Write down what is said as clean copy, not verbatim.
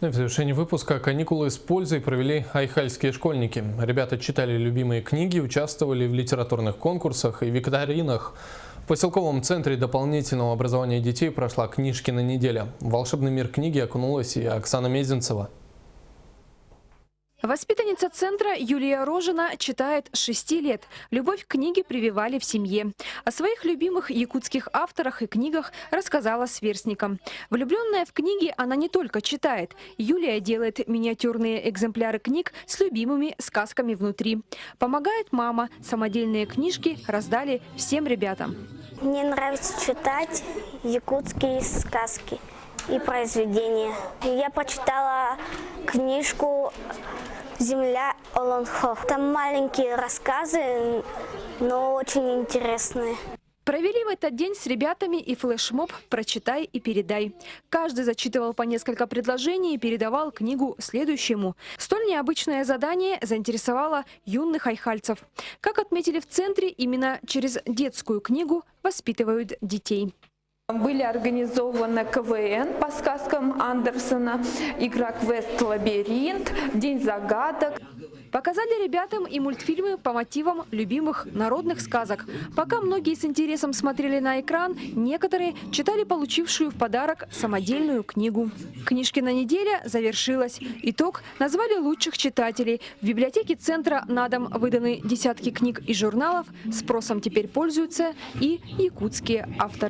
Ну и в завершении выпуска каникулы с пользой провели айхальские школьники. Ребята читали любимые книги, участвовали в литературных конкурсах и викторинах. В поселковом центре дополнительного образования детей прошла книжкина неделя. В волшебный мир книги окунулась и Оксана Мезенцева. Воспитанница центра Юлия Рожина читает с 6 лет. Любовь к книге прививали в семье. О своих любимых якутских авторах и книгах рассказала сверстникам. Влюбленная в книги, она не только читает. Юлия делает миниатюрные экземпляры книг с любимыми сказками внутри. Помогает мама. Самодельные книжки раздали всем ребятам. Мне нравится читать якутские сказки и произведения. Я прочитала книжку «Земля Олонхо». Там маленькие рассказы, но очень интересные. Провели в этот день с ребятами и флешмоб «Прочитай и передай». Каждый зачитывал по несколько предложений и передавал книгу следующему. Столь необычное задание заинтересовало юных айхальцев. Как отметили в центре, именно через детскую книгу воспитывают детей. Были организованы КВН по сказкам Андерсона, игра «Квест Лабиринт», День загадок. Показали ребятам и мультфильмы по мотивам любимых народных сказок. Пока многие с интересом смотрели на экран, некоторые читали получившую в подарок самодельную книгу. Книжкина неделя завершилась. Итог назвали лучших читателей. В библиотеке центра на дом выданы десятки книг и журналов. Спросом теперь пользуются и якутские авторы.